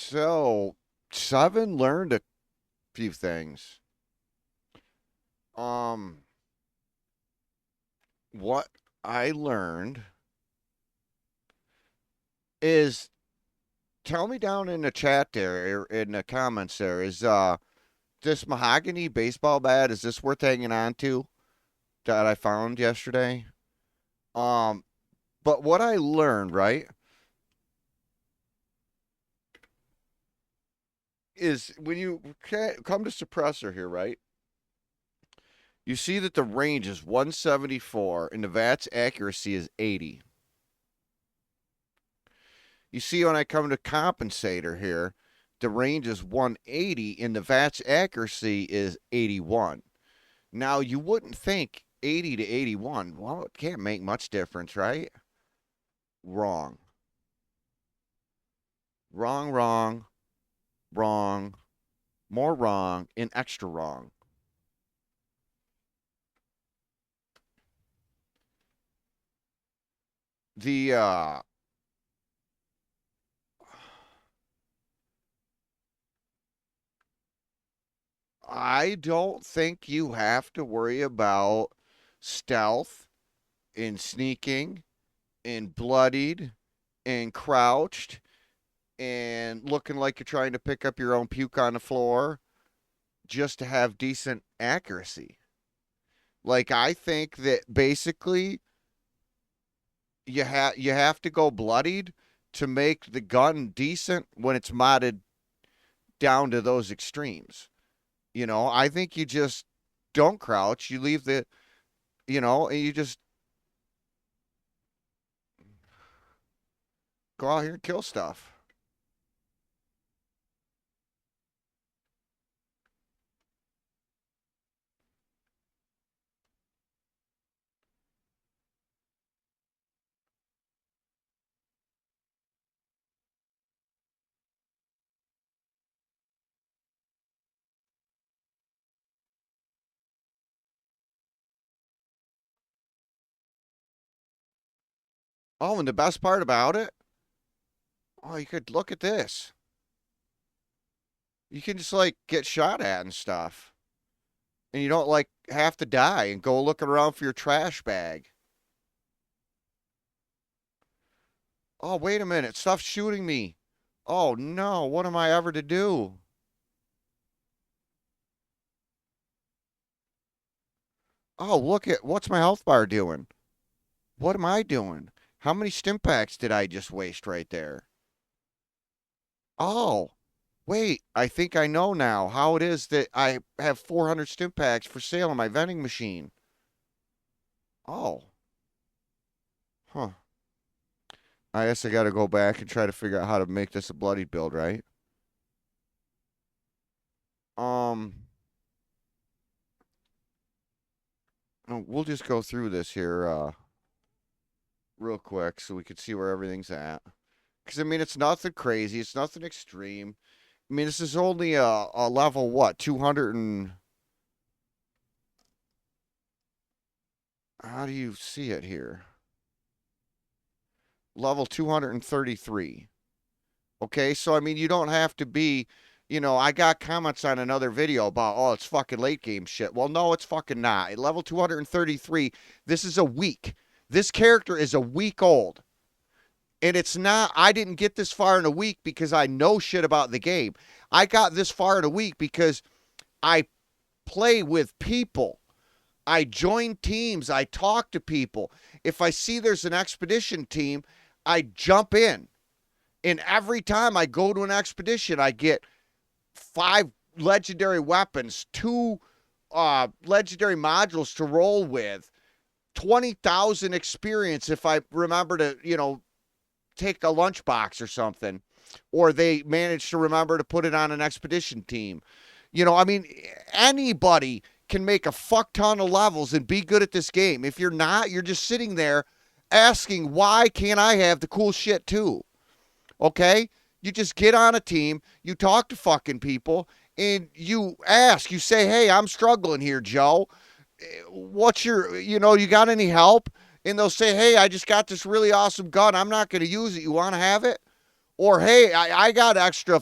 So, Seven learned a few things. Um, what I learned is tell me down in the chat there, in the comments there, is this mahogany baseball bat, is this worth hanging on to that I found yesterday? Um, but what I learned, right, is when you come to suppressor here, right? You see that the range is 174 and the vat's accuracy is 80. You see when I come to compensator here, the range is 180 and the vat's accuracy is 81. Now, you wouldn't think 80 to 81, well, it can't make much difference, right? Wrong. Wrong, wrong, wrong, more wrong, and extra wrong. The I don't think you have to worry about stealth and sneaking and bloodied and crouched and looking like you're trying to pick up your own puke on the floor just to have decent accuracy. Like, I think that basically you have to go bloodied to make the gun decent when it's modded down to those extremes. I think you just don't crouch. You leave and you just go out here and kill stuff. Oh, and the best part about it, oh, you could look at this. You can just like get shot at and stuff. And you don't like have to die and go looking around for your trash bag. Oh, wait a minute. Stuff's shooting me. Oh, no. What am I ever to do? Oh, look at what's my health bar doing? What am I doing? How many stim packs did I just waste right there? Oh, wait. I think I know now how it is that I have 400 stim packs for sale on my vending machine. Oh, huh. I guess I got to go back and try to figure out how to make this a bloody build, right? Um, we'll just go through this here real quick so we can see where everything's at. Because, I mean, it's nothing crazy. It's nothing extreme. I mean, this is only a level, what, 200 and... How do you see it here? Level 233. Okay, so, I mean, you don't have to be... I got comments on another video about, oh, it's fucking late game shit. Well, no, it's fucking not. At level 233, this is a week. This character is a week old. And it's not, I didn't get this far in a week because I know shit about the game. I got this far in a week because I play with people. I join teams. I talk to people. If I see there's an expedition team, I jump in. And every time I go to an expedition, I get 5 legendary weapons, 2 legendary modules to roll with, 20,000 experience if I remember to, take a lunchbox or something, or they manage to remember to put it on an expedition team. I mean, anybody can make a fuck ton of levels and be good at this game. If you're not, you're just sitting there asking, why can't I have the cool shit too? Okay? You just get on a team, you talk to fucking people, and you ask, you say, hey, I'm struggling here, Joe. What's you got any help? And they'll say, hey, I just got this really awesome gun. I'm not going to use it. You want to have it? Or, hey, I got extra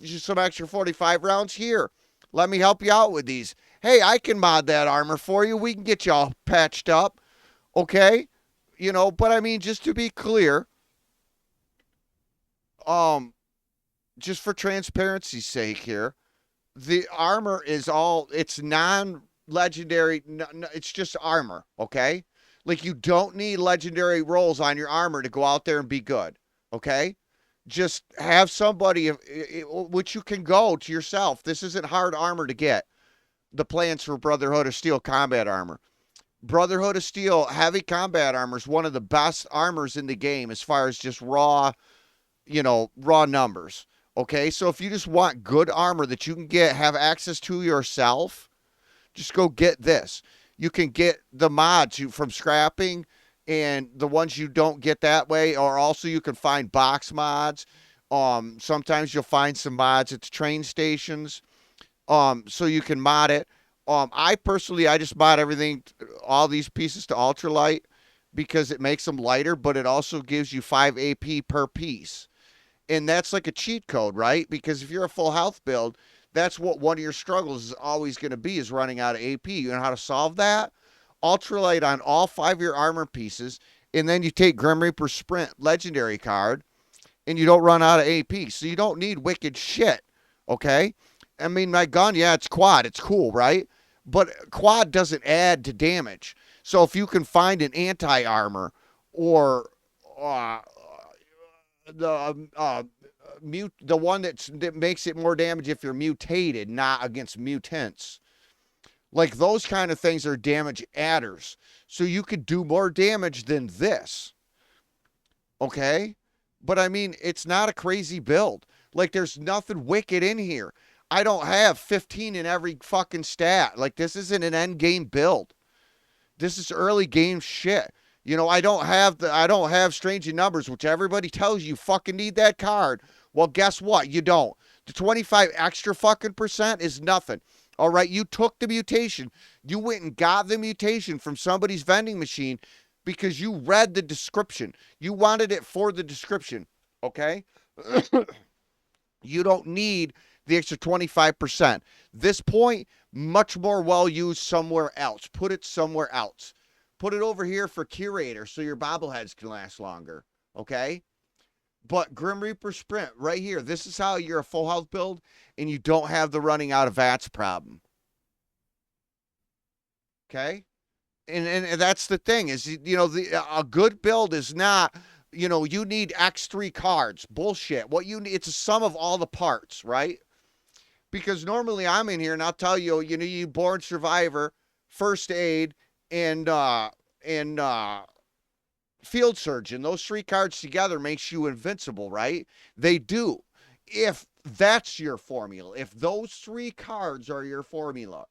you some extra 45 rounds here. Let me help you out with these. Hey, I can mod that armor for you. We can get you all patched up. Okay? But I mean, just to be clear, um, just for transparency's sake here, the armor is it's non-legendary. It's just armor, okay? Like, you don't need legendary rolls on your armor to go out there and be good, okay? Just have somebody, which you can go to yourself. This isn't hard armor to get. The plans for Brotherhood of Steel combat armor. Brotherhood of Steel heavy combat armor is one of the best armors in the game as far as just raw numbers. Okay, so if you just want good armor that you can have access to yourself, just go get this. You can get the mods from scrapping, and the ones you don't get that way, or also you can find box mods. Sometimes you'll find some mods at the train stations, so you can mod it. I just mod everything, all these pieces to ultralight because it makes them lighter, but it also gives you 5 AP per piece. And that's like a cheat code, right? Because if you're a full health build, that's what one of your struggles is always going to be, is running out of AP. You know how to solve that? Ultralight on all 5 of your armor pieces, and then you take Grim Reaper Sprint legendary card, and you don't run out of AP. So you don't need wicked shit, okay? I mean, my gun, yeah, it's quad. It's cool, right? But quad doesn't add to damage. So if you can find an anti-armor or the one that makes it more damage if you're mutated, not against mutants. Like, those kind of things are damage adders. So you could do more damage than this. Okay? But I mean, it's not a crazy build. Like, there's nothing wicked in here. I don't have 15 in every fucking stat. Like, this isn't an end game build. This is early game shit. I don't have strange in numbers, which everybody tells you fucking need that card. Well, guess what? You don't. The 25 extra fucking percent is nothing. All right, you took the mutation. You went and got the mutation from somebody's vending machine because you read the description. You wanted it for the description, okay? You don't need the extra 25%. This point, much more well used somewhere else. Put it somewhere else. Put it over here for Curator so your bobbleheads can last longer, okay? But Grim Reaper Sprint, right here, this is how you're a full health build and you don't have the running out of VATS problem. Okay? And that's the thing is, a good build is not, you need X3 cards. Bullshit. It's a sum of all the parts, right? Because normally I'm in here and I'll tell you, you Born Survivor, First Aid, and Field Surgeon. Those 3 cards together makes you invincible, right? They do. If that's your formula, if those 3 cards are your formula.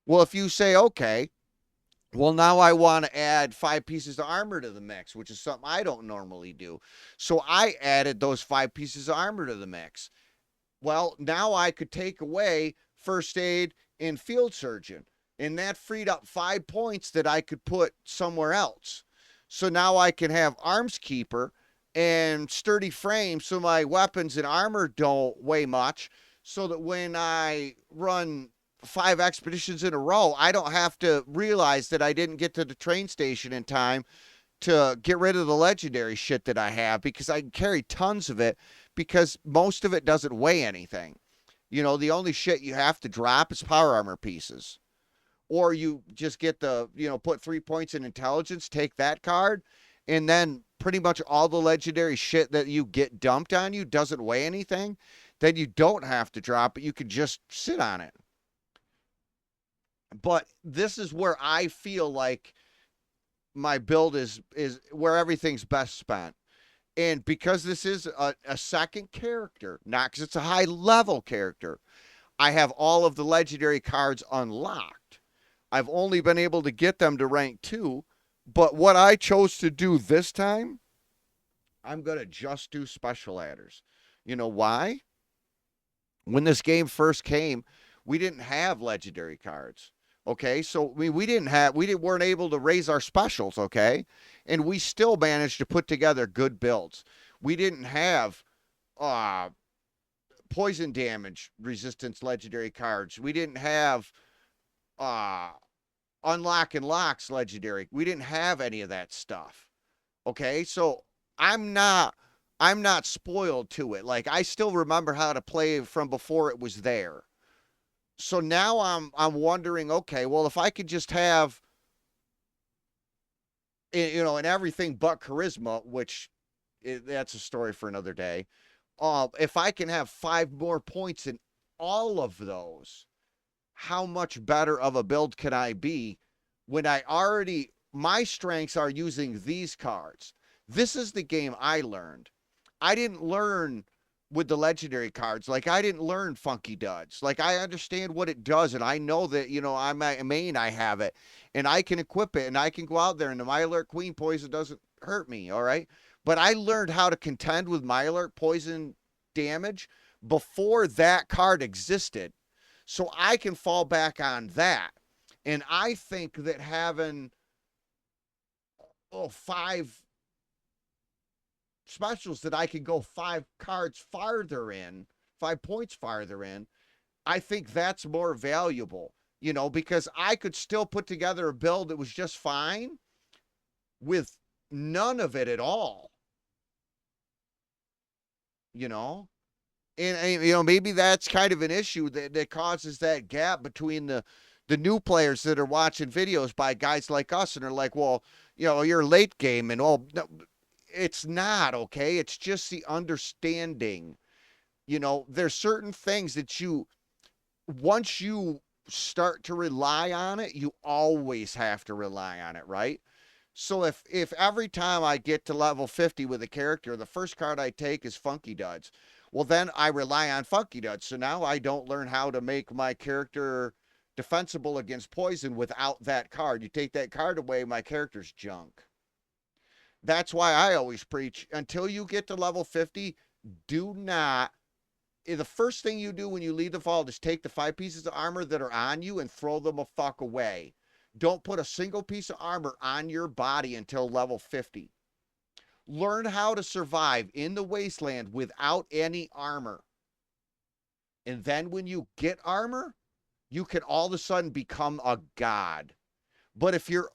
Well, if you say, okay, well, now I want to add 5 pieces of armor to the mix, which is something I don't normally do. So I added those 5 pieces of armor to the mix. Well, now I could take away First Aid and Field Surgeon. And that freed up 5 points that I could put somewhere else. So now I can have Arms Keeper and Sturdy Frame so my weapons and armor don't weigh much, so that when I run 5 expeditions in a row, I don't have to realize that I didn't get to the train station in time to get rid of the legendary shit that I have, because I can carry tons of it because most of it doesn't weigh anything. The only shit you have to drop is power armor pieces. Or you just get put 3 points in intelligence, take that card, and then pretty much all the legendary shit that you get dumped on you doesn't weigh anything. Then you don't have to drop it. You can just sit on it. But this is where I feel like my build is where everything's best spent. And because this is a second character, not because it's a high level character, I have all of the legendary cards unlocked. I've only been able to get them to rank 2, but what I chose to do this time, I'm going to just do special adders. You know why? When this game first came, we didn't have legendary cards. Okay, so we weren't able to raise our specials, okay? And we still managed to put together good builds. We didn't have poison damage resistance legendary cards. We didn't have uh unlock and locks legendary. We didn't have any of that stuff. Okay? So I'm not I'm not spoiled to it. Like I still remember how to play from before it was there. So now I'm wondering, okay, well if I could just have and everything but charisma, which that's a story for another day. If I can have 5 more points in all of those, how much better of a build can I be when I already my strengths are using these cards? This is the game I learned. I didn't learn with the legendary cards. Like I didn't learn Funky Duds. Like I understand what it does, and I know that I'm a main. I have it, and I can equip it, and I can go out there, and the My Alert Queen poison doesn't hurt me. All right, but I learned how to contend with My Alert poison damage before that card existed, so I can fall back on that. And I think that having 5 specials that I can go 5 cards farther in, 5 points farther in, I think that's more valuable, because I could still put together a build that was just fine with none of it at all, you know? And maybe that's kind of an issue that causes that gap between the new players that are watching videos by guys like us and are like, well, you're late game and all. No, it's not, okay? It's just the understanding. There's certain things that once you start to rely on it, you always have to rely on it, right? So if every time I get to level 50 with a character, the first card I take is Funky Duds, well, then I rely on Funky Duds. So now I don't learn how to make my character defensible against poison without that card. You take that card away, my character's junk. That's why I always preach until you get to level 50, do not. The first thing you do when you leave the vault is take the 5 pieces of armor that are on you and throw them a fuck away. Don't put a single piece of armor on your body until level 50. Learn how to survive in the wasteland without any armor. And then when you get armor, you can all of a sudden become a god. But if you're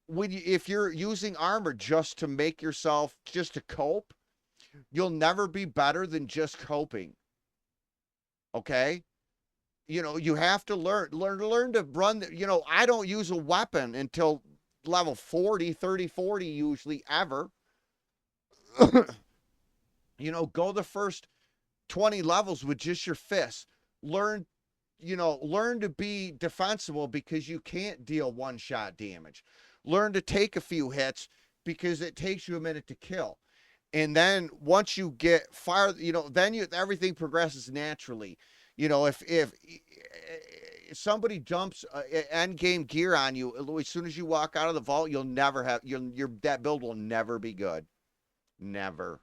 using armor just to make yourself, just to cope, you'll never be better than just coping. Okay? You have to learn to run. I don't use a weapon until level 40, 30, 40 usually ever. Go the first 20 levels with just your fists. Learn to be defensible because you can't deal one-shot damage. Learn to take a few hits because it takes you a minute to kill. And then once you get far, then everything progresses naturally. If somebody dumps end game gear on you, as soon as you walk out of the vault, you'll never have that build will never be good. Never.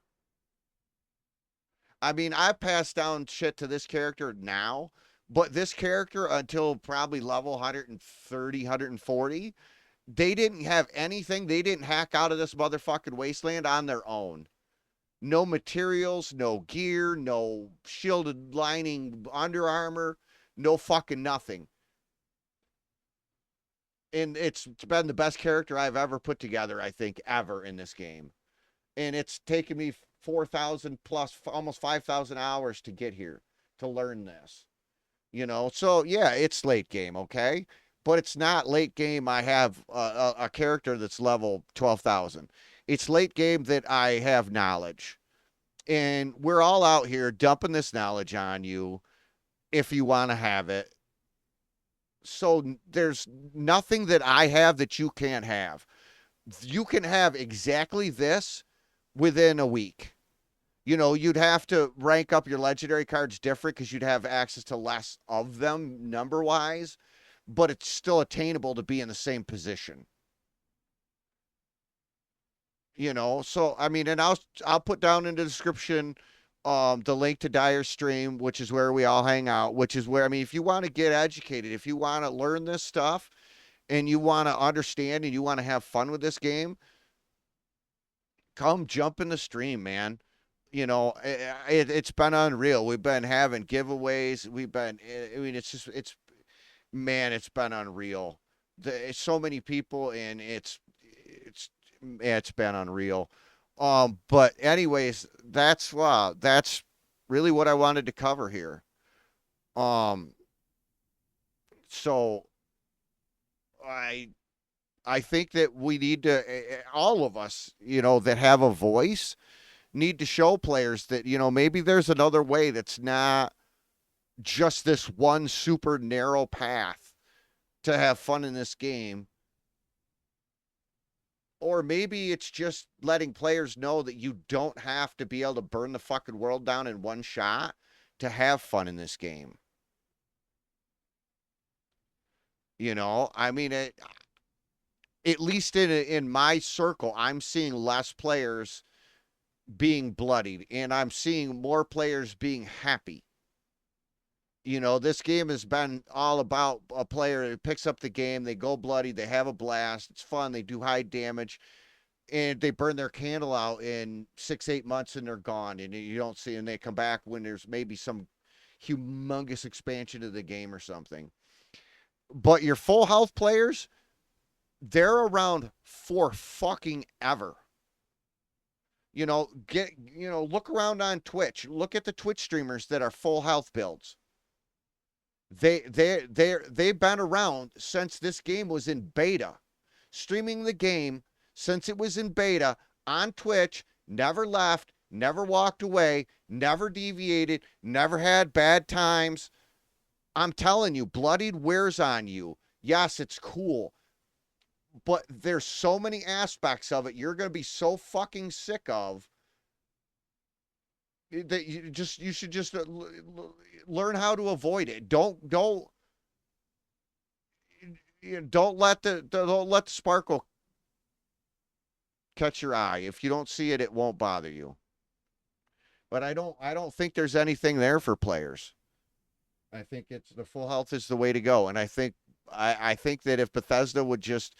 I mean, I passed down shit to this character now, but this character until probably level 130, 140, they didn't have anything. They didn't hack out of this motherfucking wasteland on their own. No materials, no gear, no shielded lining Under Armour, no fucking nothing. And it's been the best character I've ever put together, I think, ever in this game. And it's taken me 4,000 plus, almost 5,000 hours to get here to learn this. So yeah, it's late game, okay? But it's not late game. I have a character that's level 12,000. It's late game that I have knowledge. And we're all out here dumping this knowledge on you if you want to have it. So there's nothing that I have that you can't have. You can have exactly this within a week. You'd have to rank up your legendary cards different because you'd have access to less of them number-wise, but it's still attainable to be in the same position. So I mean, and I'll put down in the description the link to Dyer's stream, which is where we all hang out, which is where, I mean, if you want to get educated, if you want to learn this stuff and you want to understand and you want to have fun with this game, come jump in the stream, man. You know, it's been unreal. We've been having giveaways. We've been, I mean, it's just, it's, man, it's been unreal. It's so many people, and it's, yeah, it's been unreal. But anyways, that's really what I wanted to cover here. Um, so I I think that we need to, all of us, you know, that have a voice, need to show players that, you know, maybe there's another way that's not just this one super narrow path to have fun in this game. Or maybe it's just letting players know that you don't have to be able to burn the fucking world down in one shot to have fun in this game. You know, I mean, at least in my circle, I'm seeing less players being bloodied, and I'm seeing more players being happy. You know, this game has been all about a player who picks up the game, they go bloody, they have a blast, it's fun, they do high damage, and they burn their candle out in 6, 8 months, and they're gone, and you don't see, and they come back when there's maybe some humongous expansion of the game or something. But your full health players, they're around for fucking ever. You know, look around on Twitch. Look at the Twitch streamers that are full health builds. They've been around since this game was in beta, streaming the game since it was in beta on Twitch. Never left, never walked away, never deviated, never had bad times. I'm telling you, bloodied wears on you. Yes, it's cool, but there's so many aspects of it you're gonna be so fucking sick of that you should just learn how to avoid it. Don't let the sparkle catch your eye. If you don't see it, it won't bother you. But I don't think there's anything there for players. I think it's the full health is the way to go, and I think that if Bethesda would just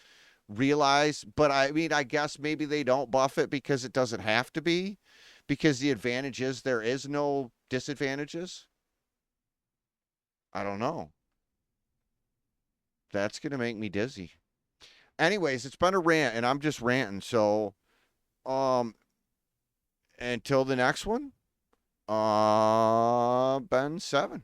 realize, but I mean, I guess maybe they don't buff it because it doesn't have to be, because the advantage is there is no disadvantages. I don't know. That's gonna make me dizzy. Anyways, it's been a rant, and I'm just ranting. So, um, until the next one, Ben 7.